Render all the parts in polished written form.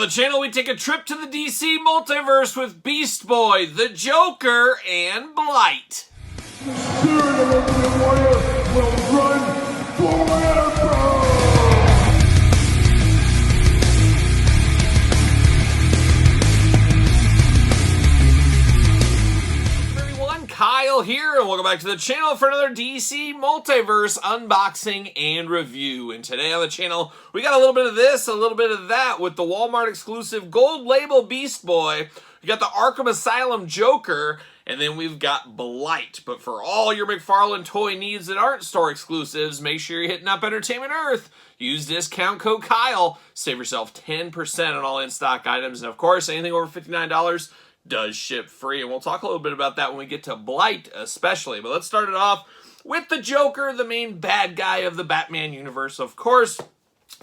on the channel, we take a trip to the DC multiverse with Beast Boy, the Joker, and Blight. The spirit of Ultimate Warrior will run forever! Everyone, Kyle here, and welcome back to the channel for another DC multiverse unboxing and review. And today on the channel, we got a little bit of this, a little bit of that with the Walmart exclusive gold label Beast Boy. We got the Arkham Asylum Joker, and then we've got Blight. But for all your McFarlane toy needs that aren't store exclusives, make sure you're hitting up Entertainment Earth. Use discount code Kyle. Save yourself 10% on all in-stock items. And of course, anything over $59 does ship free. And we'll talk a little bit about that when we get to Blight especially. But let's start it off with the Joker, the main bad guy of the Batman universe. Of course,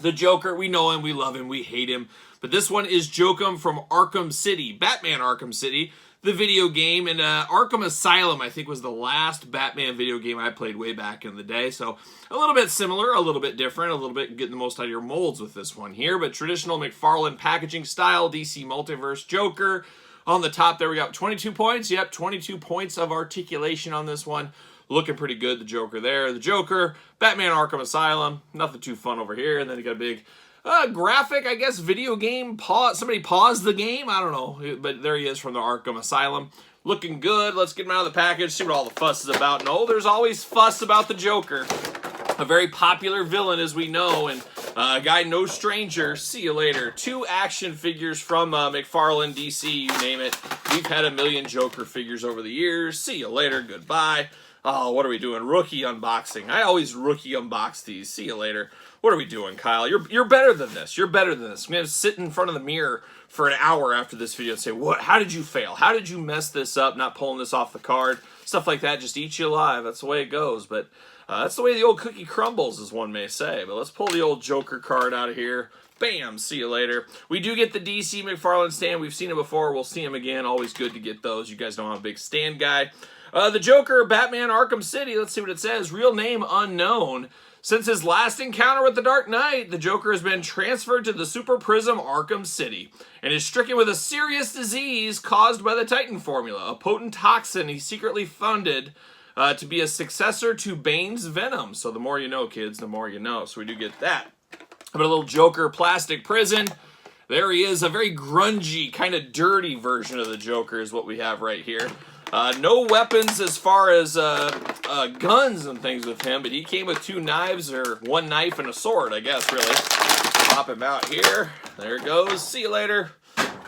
the Joker, we know him, we love him, we hate him. But this one is Jokum from Arkham City, Batman Arkham City, the video game. And Arkham Asylum, I think, was the last Batman video game I played way back in the day. So a little bit similar, a little bit different, a little bit getting the most out of your molds with this one here. But traditional McFarlane packaging style, DC Multiverse Joker. On the top there, we got 22 points. Yep, 22 points of articulation on this one. Looking pretty good, the Joker there. The Joker, Batman Arkham Asylum. Nothing too fun over here. And then you got a big graphic, I guess, video game. Somebody paused the game. I don't know. But there he is from the Arkham Asylum. Looking good. Let's get him out of the package, see what all the fuss is about. No, there's always fuss about the Joker. A very popular villain, as we know, and a guy no stranger. See you later. 2 action figures from McFarlane, DC, you name it. We've had a million Joker figures over the years. See you later. Goodbye. Oh, what are we doing? Rookie unboxing. I always rookie unbox these. See you later. What are we doing, Kyle? You're better than this. You're better than this. I'm going to sit in front of the mirror for an hour after this video and say, "What? How did you fail? How did you mess this up, not pulling this off the card?" Stuff like that just eats you alive. That's the way it goes. But that's the way the old cookie crumbles, as one may say. But let's pull the old Joker card out of here. Bam! See you later. We do get the DC McFarlane stand. We've seen it before. We'll see him again. Always good to get those. You guys know I'm a big stand guy. The Joker, Batman Arkham City. Let's see what it says. Real name unknown. Since his last encounter with the Dark Knight, the Joker has been transferred to the Super Prism Arkham City and is stricken with a serious disease caused by the Titan formula, a potent toxin he secretly funded to be a successor to Bane's venom. So the more you know, kids, the more you know. So we do get that. But a little Joker plastic prison. There he is, a very grungy, kind of dirty version of the Joker is what we have right here. No weapons as far as guns and things with him, but he came with 2 knives, or 1 knife and a sword, I guess, really. Pop him out here. There it goes. See you later.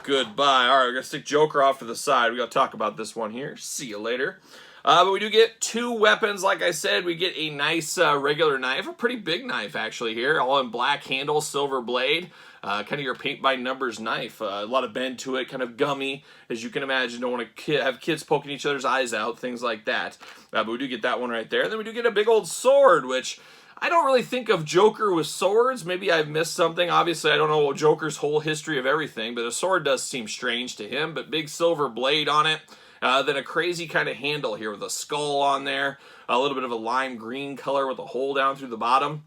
Goodbye. All right, we're going to stick Joker off to the side. We got to talk about this one here. See you later. But we do get 2 weapons, like I said. We get a nice regular knife, a pretty big knife, actually, here. All in black handle, silver blade. Kind of your paint-by-numbers knife. A lot of bend to it, kind of gummy, as you can imagine. Don't want to have kids poking each other's eyes out, things like that. But we do get that one right there. And then we do get a big old sword, which I don't really think of Joker with swords. Maybe I've missed something. Obviously, I don't know Joker's whole history of everything, but a sword does seem strange to him. But big silver blade on it. Then a crazy kind of handle here with a skull on there. A little bit of a lime green color with a hole down through the bottom.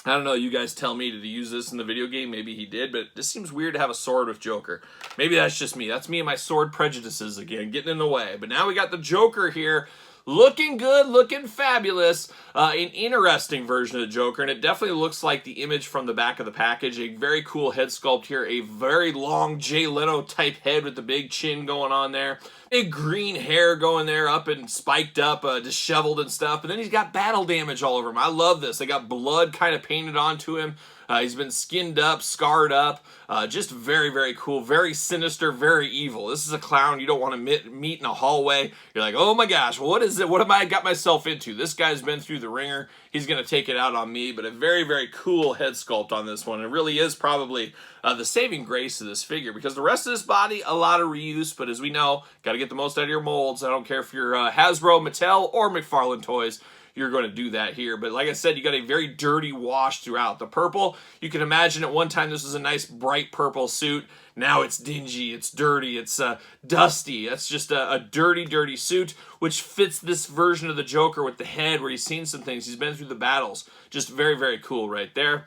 I don't know, you guys tell me, did he use this in the video game? Maybe he did, but it just seems weird to have a sword with Joker. Maybe that's just me. That's me and my sword prejudices again, getting in the way. But now we got the Joker here, looking good, looking fabulous. An interesting version of the Joker, and it definitely looks like the image from the back of the package. A very cool head sculpt here, a very long Jay Leno type head with the big chin going on there. Big green hair going there, up and spiked up, disheveled and stuff. And then he's got battle damage all over him. I love this. They got blood kind of painted onto him. He's been skinned up, scarred up. Just very, very cool. Very sinister, very evil. This is a clown you don't want to meet in a hallway. You're like, oh my gosh, what is it? What have I got myself into? This guy's been through the ringer. He's going to take it out on me. But a very, very cool head sculpt on this one. It really is probably the saving grace of this figure, because the rest of this body, a lot of reuse. But as we know, got to get the most out of your molds. I don't care if you're Hasbro, Mattel, or McFarlane Toys. You're going to do that here. But like I said, you got a very dirty wash throughout. The purple, you can imagine at one time this was a nice bright purple suit. Now it's dingy, it's dirty, it's dusty. That's just a dirty, dirty suit, which fits this version of the Joker with the head where he's seen some things. He's been through the battles. Just very, very cool right there.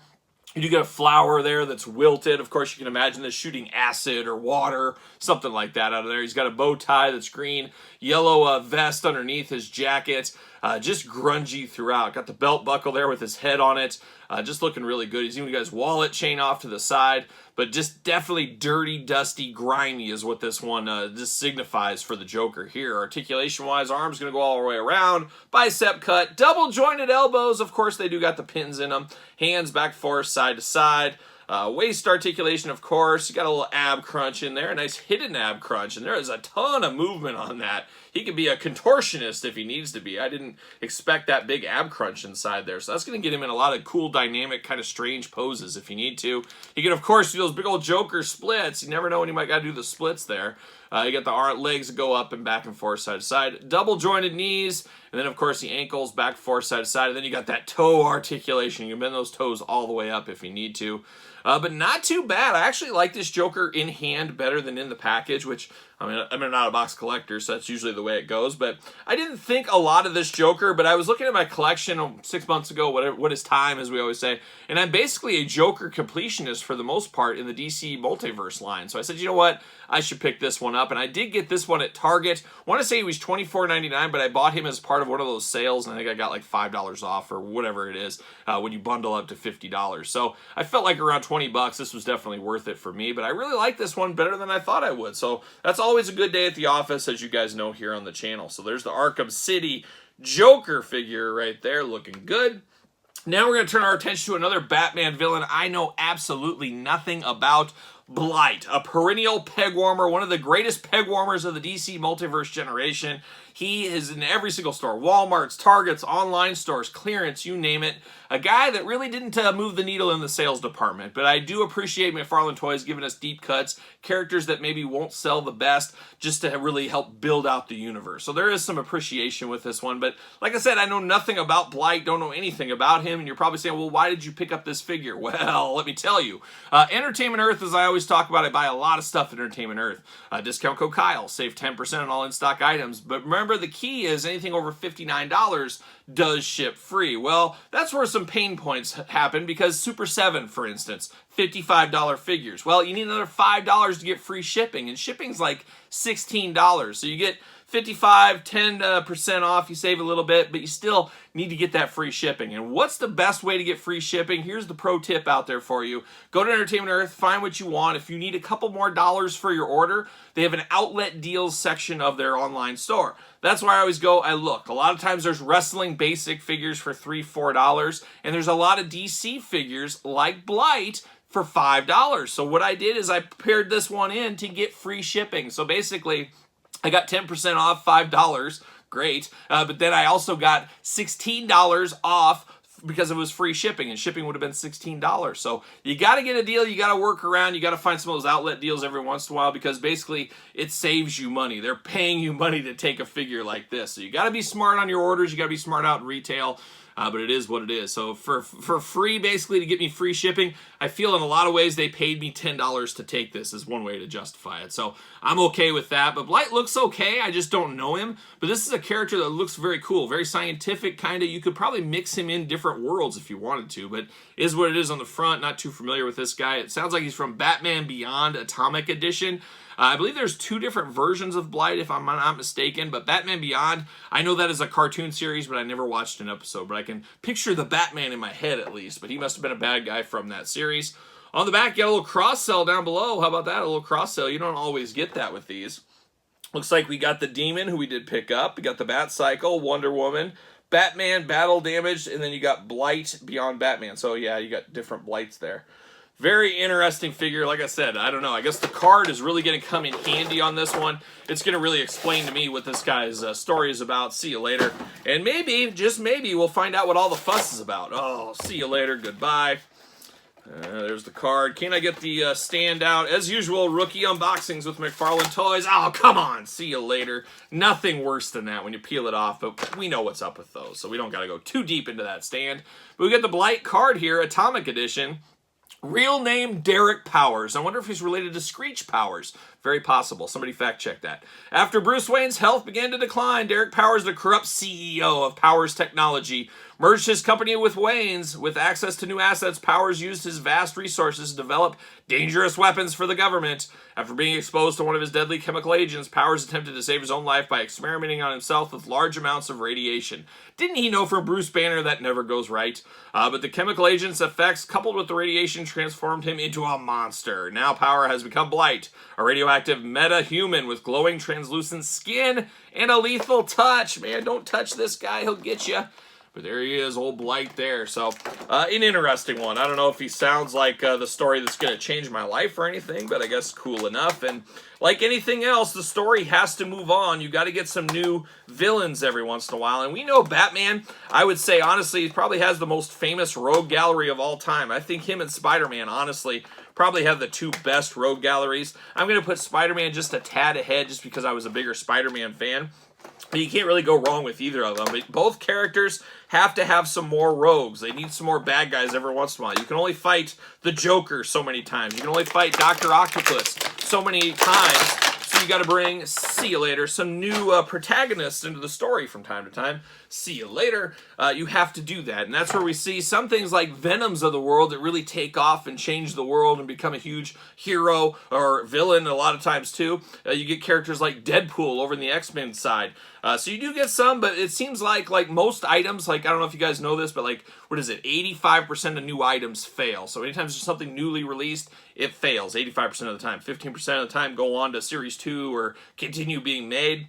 You do get a flower there that's wilted. Of course, you can imagine this shooting acid or water, something like that out of there. He's got a bow tie that's green, yellow vest underneath his jacket, just grungy throughout. Got the belt buckle there with his head on it, just looking really good. He's even got his wallet chain off to the side, but just definitely dirty, dusty, grimy is what this one just signifies for the Joker here. Articulation-wise, arm's going to go all the way around, bicep cut, double-jointed elbows. Of course, they do got the pins in them. Hands back, forth, side to side. Waist articulation, of course. You got a little ab crunch in there, a nice hidden ab crunch, and there is a ton of movement on that. He could be a contortionist if he needs to be. I didn't expect that big ab crunch inside there, so that's going to get him in a lot of cool, dynamic, kind of strange poses if you need to. He can, of course, do those big old Joker splits. You never know when you might got to do the splits there. You got the legs that go up and back and forth, side to side. Double jointed knees, and then, of course, the ankles back, forth, side to side. And then you got that toe articulation. You can bend those toes all the way up if you need to. But not too bad. I actually like this Joker in hand better than in the package, which, I mean, I'm an out-of-box collector, so that's usually the way it goes. But I didn't think a lot of this Joker, but I was looking at my collection 6 months ago, what is time, as we always say, and I'm basically a Joker completionist for the most part in the DC Multiverse line. So I said, you know what? I should pick this one up, and I did get this one at Target. I want to say he was $24.99, but I bought him as part of one of those sales, and I think I got like $5 off or whatever it is when you bundle up to $50. So I felt like around $20, this was definitely worth it for me, but I really like this one better than I thought I would. So that's always a good day at the office, as you guys know here on the channel. So there's the Arkham City Joker figure right there, looking good. Now we're going to turn our attention to another Batman villain I know absolutely nothing about. Blight, a perennial peg warmer, one of the greatest peg warmers of the DC Multiverse generation. He is in every single store, Walmart's, Target's, online stores, clearance, you name it. A guy that really didn't move the needle in the sales department, but I do appreciate McFarlane Toys giving us deep cuts, characters that maybe won't sell the best, just to really help build out the universe. So there is some appreciation with this one, but like I said, I know nothing about Blight, don't know anything about him, and you're probably saying, well, why did you pick up this figure? Well, let me tell you. Entertainment Earth, as I always talk about, I buy a lot of stuff at Entertainment Earth. Discount code Kyle, save 10% on all in-stock items, but remember, the key is anything over $59 does ship free. Well, that's where some pain points happen, because Super 7, for instance, $55 figures. Well, you need another $5 to get free shipping, and shipping's like $16. So you get 55, 10% off, you save a little bit, but you still need to get that free shipping. And what's the best way to get free shipping? Here's the pro tip out there for you. Go to Entertainment Earth, find what you want. If you need a couple more dollars for your order, they have an outlet deals section of their online store. That's where I always go, I look. A lot of times there's wrestling basic figures for $3, $4, and there's a lot of DC figures like Blight for $5. So what I did is I paired this one in to get free shipping. So basically, I got 10% off, $5, great. But then I also got $16 off because it was free shipping, and shipping would have been $16. So you got to get a deal, you got to work around, you got to find some of those outlet deals every once in a while, because basically it saves you money. They're paying you money to take a figure like this. So you got to be smart on your orders, you got to be smart out in retail. But it is what it is. So for free, basically, to get me free shipping, I feel in a lot of ways they paid me $10 to take this, is one way to justify it. So I'm okay with that. But Blight looks okay. I just don't know him. But this is a character that looks very cool, very scientific, kind of. You could probably mix him in different worlds if you wanted to, but is what it is on the front. Not too familiar with this guy. It sounds like he's from Batman Beyond Atomic Edition. I believe there's 2 different versions of Blight, if I'm not mistaken, but Batman Beyond, I know that is a cartoon series, but I never watched an episode, but I can picture the Batman in my head at least, but he must have been a bad guy from that series. On the back, you got a little cross-sell down below. How about that? A little cross-sell. You don't always get that with these. Looks like we got the Demon, who we did pick up. We got the Bat Cycle, Wonder Woman, Batman, Battle Damaged, and then you got Blight Beyond Batman. So yeah, you got different Blights there. Very interesting figure. Like I said, I don't know. I guess the card is really going to come in handy on this one. It's going to really explain to me what this guy's story is about. See you later. And maybe, just maybe, we'll find out what all the fuss is about. Oh, see you later. Goodbye. There's the card. Can I get the stand out? As usual, rookie unboxings with McFarlane Toys. Oh, come on. See you later. Nothing worse than that when you peel it off, but we know what's up with those, so we don't got to go too deep into that stand. But we got the Blight card here, Atomic Edition. Real name, Derek Powers. I wonder if he's related to Screech Powers. Very possible. Somebody fact check that. After Bruce Wayne's health began to decline, Derek Powers, the corrupt CEO of Powers Technology, Merged his company with Wayne's. With access to new assets, Powers used his vast resources to develop dangerous weapons for the government. After being exposed to one of his deadly chemical agents, Powers attempted to save his own life by experimenting on himself with large amounts of radiation. Didn't he know from Bruce Banner that never goes right? But the chemical agent's effects, coupled with the radiation, transformed him into a monster. Now Power has become Blight, a radioactive meta-human with glowing translucent skin and a lethal touch. Man, don't touch this guy, he'll get you. But there he is, old Blight there. So, an interesting one. I don't know if he sounds like the story that's going to change my life or anything, but I guess cool enough. And like anything else, the story has to move on. You got to get some new villains every once in a while. And we know Batman, I would say, honestly, he probably has the most famous rogue gallery of all time. I think him and Spider-Man, honestly, probably have the two best rogue galleries. I'm going to put Spider-Man just a tad ahead just because I was a bigger Spider-Man fan. But you can't really go wrong with either of them. But both characters have to have some more rogues. They need some more bad guys every once in a while. You can only fight the Joker so many times. You can only fight Dr. Octopus so many times. So you got to bring, see you later, some new protagonists into the story from time to time. See you later. You have to do that. And that's where we see some things like Venoms of the world that really take off and change the world and become a huge hero or villain a lot of times too. You get characters like Deadpool over in the X-Men side. So you do get some, but it seems like most items, like I don't know if you guys know this, but like, what is it? 85% of new items fail. So anytime there's something newly released, it fails 85% of the time. 15% of the time go on to Series 2 or continue being made.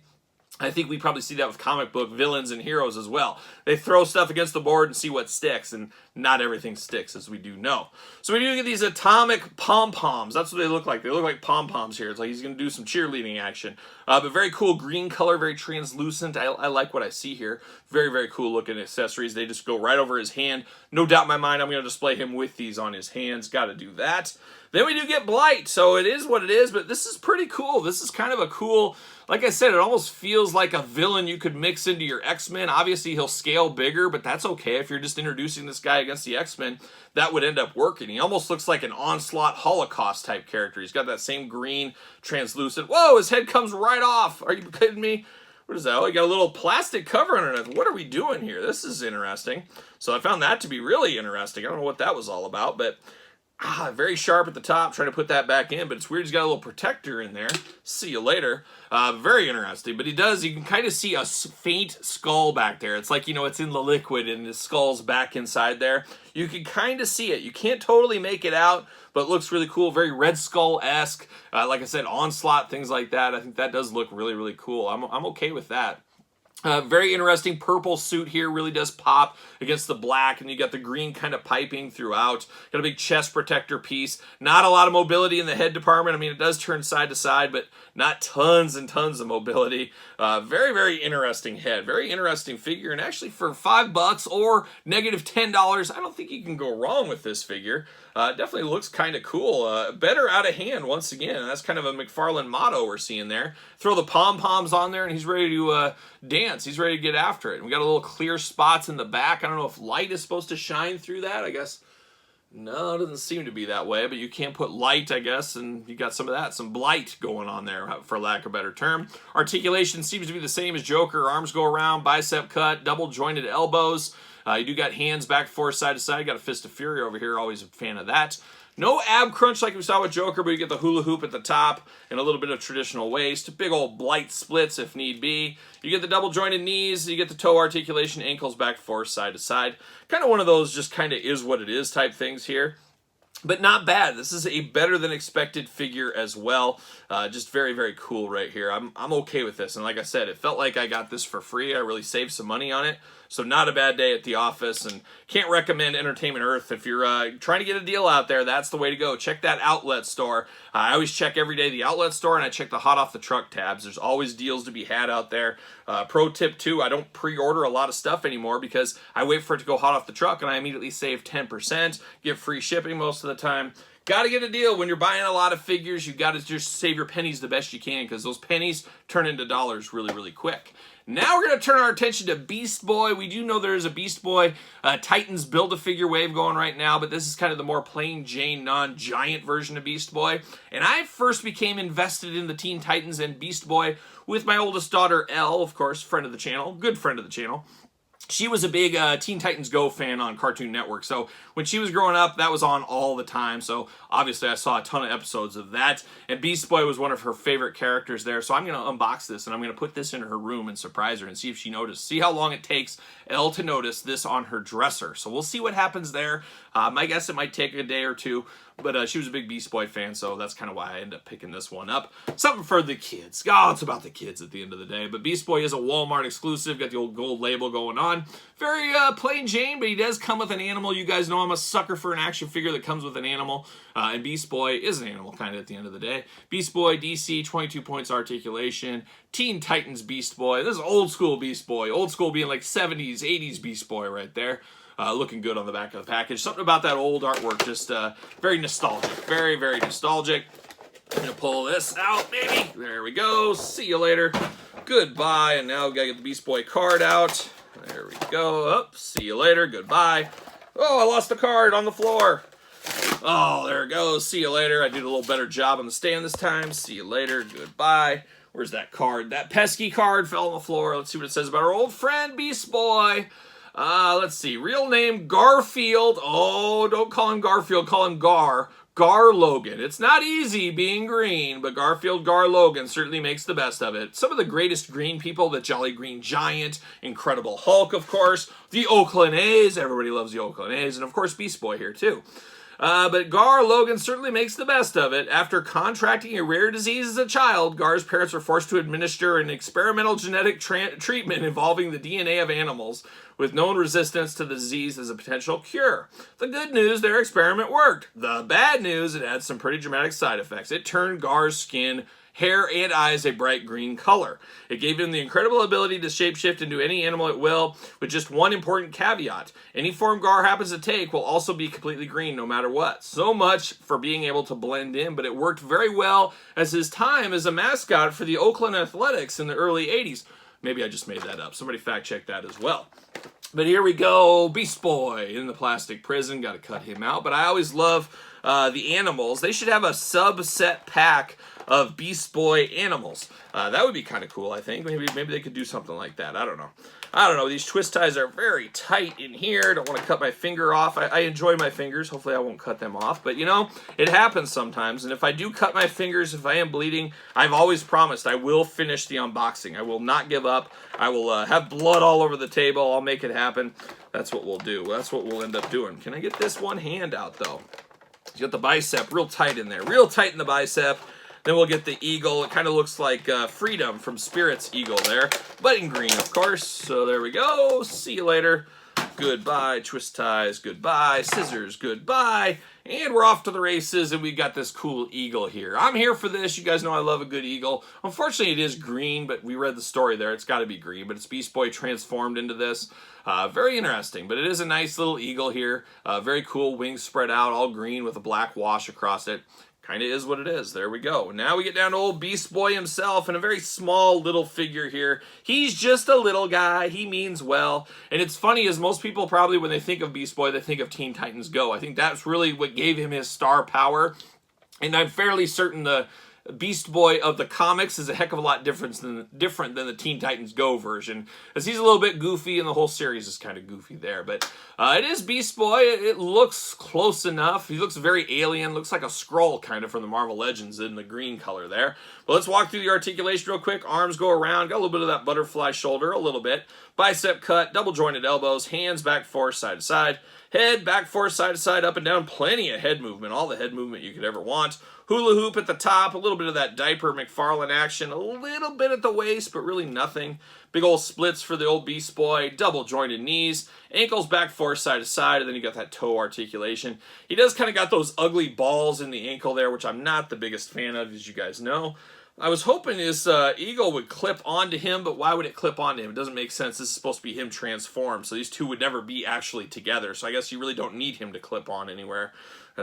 I think we probably see that with comic book villains and heroes as well. They throw stuff against the board and see what sticks, and not everything sticks, as we do know. So we do get these atomic pom-poms. That's what they look like. They look like pom-poms here. It's like he's going to do some cheerleading action. But very cool green color, very translucent. I like what I see here. Very, very cool looking accessories. They just go right over his hand. No doubt in my mind I'm going to display him with these on his hands. Got to do that. Then we do get Blight, so it is what it is, but this is pretty cool. This is kind of a cool, like I said, it almost feels like a villain you could mix into your X-Men. Obviously, he'll scale bigger, but that's okay. If you're just introducing this guy against the X-Men, that would end up working. He almost looks like an Onslaught Holocaust type character. He's got that same green, translucent, whoa, his head comes right off. Are you kidding me? What is that? Oh, you got a little plastic cover underneath. What are we doing here? This is interesting. So I found that to be really interesting. I don't know what that was all about, but very sharp at the top, trying to put that back in, but it's weird he's got a little protector in there. See you later. Very interesting, but you can kind of see a faint skull back there. It's like, it's in the liquid and his skull's back inside there. You can kind of see it. You can't totally make it out, but it looks really cool. Very Red Skull-esque. Like I said, Onslaught, things like that. I think that does look really, really cool. I'm okay with that. Very interesting purple suit here, really does pop against the black, and you got the green kind of piping throughout. Got a big chest protector piece. Not a lot of mobility in the head department. I mean, it does turn side to side, but not tons and tons of mobility. Very, very interesting head. Very interesting figure, and actually for $5 or negative $10, I don't think you can go wrong with this figure. Definitely looks kind of cool. Better out of hand, once again. And that's kind of a McFarlane motto we're seeing there. Throw the pom-poms on there, and he's ready to dance. He's ready to get after it. And we got a little clear spots in the back. I don't know if light is supposed to shine through that. I guess, no, it doesn't seem to be that way. But you can put light, I guess, and you got some of that. Some blight going on there, for lack of a better term. Articulation seems to be the same as Joker. Arms go around, bicep cut, double jointed elbows. You do got hands back, forth, side to side. Got a fist of fury over here. Always a fan of that. No ab crunch like we saw with Joker, but you get the hula hoop at the top and a little bit of traditional waist. Big old Blight splits if need be. You get the double jointed knees. You get the toe articulation, ankles back, forth, side to side. Kind of one of those just kind of is what it is type things here. But not bad. This is a better than expected figure as well. Just very, very cool right here. I'm okay with this. And like I said, it felt like I got this for free. I really saved some money on it. So not a bad day at the office, and can't recommend Entertainment Earth. If you're trying to get a deal out there, that's the way to go. Check that outlet store. I always check every day the outlet store, and I check the hot off the truck tabs. There's always deals to be had out there. Pro tip too, I don't pre-order a lot of stuff anymore because I wait for it to go hot off the truck, and I immediately save 10%, get free shipping most of the time. Got to get a deal. When you're buying a lot of figures, you got to just save your pennies the best you can, because those pennies turn into dollars really, really quick. Now we're going to turn our attention to Beast Boy. We do know there is a Beast Boy Titans Build-A-Figure wave going right now, but this is kind of the more plain Jane, non-giant version of Beast Boy. And I first became invested in the Teen Titans and Beast Boy with my oldest daughter, Elle, of course, friend of the channel, good friend of the channel. she was a big Teen Titans Go fan on Cartoon Network. So when she was growing up, that was on all the time. So obviously I saw a ton of episodes of that. And Beast Boy was one of her favorite characters there. So I'm going to unbox this and I'm going to put this in her room and surprise her and see if she noticed. See how long it takes Elle to notice this on her dresser. So we'll see what happens there. My guess it might take a day or two. But she was a big Beast Boy fan, so that's kind of why I ended up picking this one up. Something for the kids. Oh, it's about the kids at the end of the day. But Beast Boy is a Walmart exclusive. Got the old gold label going on. Very plain Jane, but he does come with an animal. You guys know I'm a sucker for an action figure that comes with an animal. And Beast Boy is an animal, kind of, at the end of the day. Beast Boy, DC, 22 points articulation. Teen Titans Beast Boy. This is old school Beast Boy. Old school being like 70s, 80s Beast Boy right there. Looking good on the back of the package. Something about that old artwork, just very nostalgic. Very, very nostalgic. I'm going to pull this out, baby. There we go. See you later. Goodbye. And now we got to get the Beast Boy card out. There we go. Oh, see you later. Goodbye. Oh, I lost the card on the floor. Oh, there it goes. See you later. I did a little better job on the stand this time. See you later. Goodbye. Where's that card? That pesky card fell on the floor. Let's see what it says about our old friend Beast Boy. Let's see. Real name, Garfield. Oh, don't call him Garfield. Call him Gar. Gar Logan. It's not easy being green, but Garfield Gar Logan certainly makes the best of it. Some of the greatest green people, the Jolly Green Giant, Incredible Hulk, of course, the Oakland A's. Everybody loves the Oakland A's, and of course Beast Boy here too. But Gar Logan certainly makes the best of it. After contracting a rare disease as a child, Gar's parents were forced to administer an experimental genetic treatment involving the DNA of animals, with known resistance to the disease as a potential cure. The good news, their experiment worked. The bad news, it had some pretty dramatic side effects. It turned Gar's skin, hair, and eyes a bright green color. It gave him the incredible ability to shapeshift into any animal at will, with just one important caveat. Any form Gar happens to take will also be completely green no matter what. So much for being able to blend in, but it worked very well as his time as a mascot for the Oakland Athletics in the early 80s. Maybe I just made that up. Somebody fact check that as well. But here we go, Beast Boy in the plastic prison. Got to cut him out. But I always love the animals. They should have a subset pack of Beast Boy animals. That would be kind of cool, I think. Maybe they could do something like that. I don't know. These twist ties are very tight in here. Don't want to cut my finger off. I enjoy my fingers. Hopefully I won't cut them off. But, you know, it happens sometimes. And if I do cut my fingers, if I am bleeding, I've always promised I will finish the unboxing. I will not give up. I will have blood all over the table. I'll make it happen. That's what we'll do. That's what we'll end up doing. Can I get this one hand out, though? You got the bicep real tight in there. Real tight in the bicep. Then we'll get the eagle. It kind of looks like Freedom from Spirit's eagle there, but in green, of course. So there we go. See you later. Goodbye. Twist ties. Goodbye. Scissors. Goodbye. And we're off to the races, and we've got this cool eagle here. I'm here for this. You guys know I love a good eagle. Unfortunately, it is green, but we read the story there. It's got to be green, but it's Beast Boy transformed into this. Very interesting, but it is a nice little eagle here. Very cool. Wings spread out, all green with a black wash across it. Kind of is what it is. There we go. Now we get down to old Beast Boy himself and a very small little figure here. He's just a little guy. He means well. And it's funny, as most people probably, when they think of Beast Boy, they think of Teen Titans Go. I think that's really what gave him his star power. And I'm fairly certain the Beast Boy of the comics is a heck of a lot different than the Teen Titans Go version, as he's a little bit goofy, and the whole series is kind of goofy there. But it is Beast Boy. It looks close enough. He looks very alien. Looks like a Skrull kind of from the Marvel Legends in the green color there. But let's walk through the articulation real quick. Arms go around. Got a little bit of that butterfly shoulder, a little bit. Bicep cut, double jointed elbows, hands back, forth, side to side. Head back, forth, side to side, up and down. Plenty of head movement. All the head movement you could ever want. Hula hoop at the top, a little bit of that diaper McFarlane action, a little bit at the waist, but really nothing. Big old splits for the old Beast Boy, double jointed knees, ankles back, forth, side to side, and then you got that toe articulation. He does kind of got those ugly balls in the ankle there, which I'm not the biggest fan of, as you guys know. I was hoping his eagle would clip onto him, but why would it clip onto him? It doesn't make sense. This is supposed to be him transformed, so these two would never be actually together. So I guess you really don't need him to clip on anywhere.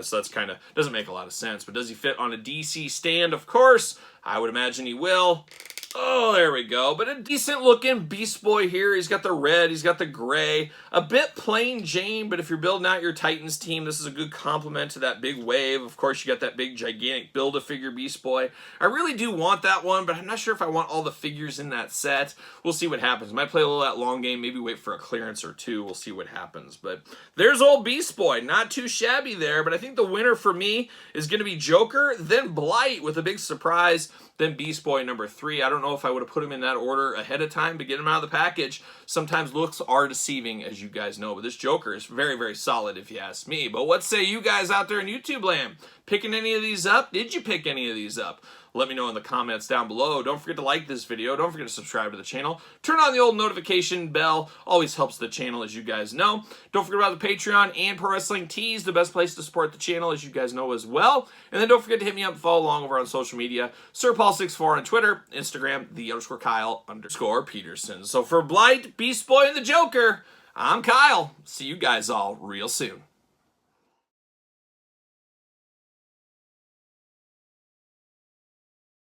So that's kind of, doesn't make a lot of sense. But does he fit on a DC stand? Of course. I would imagine he will. Oh, there we go. But a decent looking Beast Boy here. He's got the red, he's got the gray. A bit plain Jane, but if you're building out your Titans team, this is a good complement to that big wave. Of course, you got that big gigantic Build-A-Figure Beast Boy. I really do want that one, but I'm not sure if I want all the figures in that set. We'll see what happens. Might play a little that long game, maybe wait for a clearance or two. We'll see what happens. But there's old Beast Boy. Not too shabby there, but I think the winner for me is going to be Joker, then Blight with a big surprise, then Beast Boy number 3. I don't know if I would have put him in that order ahead of time to get him out of the package. Sometimes looks are deceiving, as you guys know, but this Joker is very, very solid if you ask me. But what say you guys out there in YouTube land? Picking any of these up? Did you pick any of these up? Let me know in the comments down below. Don't forget to like this video. Don't forget to subscribe to the channel. Turn on the old notification bell. Always helps the channel, as you guys know. Don't forget about the Patreon and Pro Wrestling Tees, the best place to support the channel, as you guys know as well. And then don't forget to hit me up and follow along over on social media. SirPaul64 on Twitter, Instagram, _Kyle_Peterson. So for Blight, Beast Boy, and the Joker, I'm Kyle. See you guys all real soon.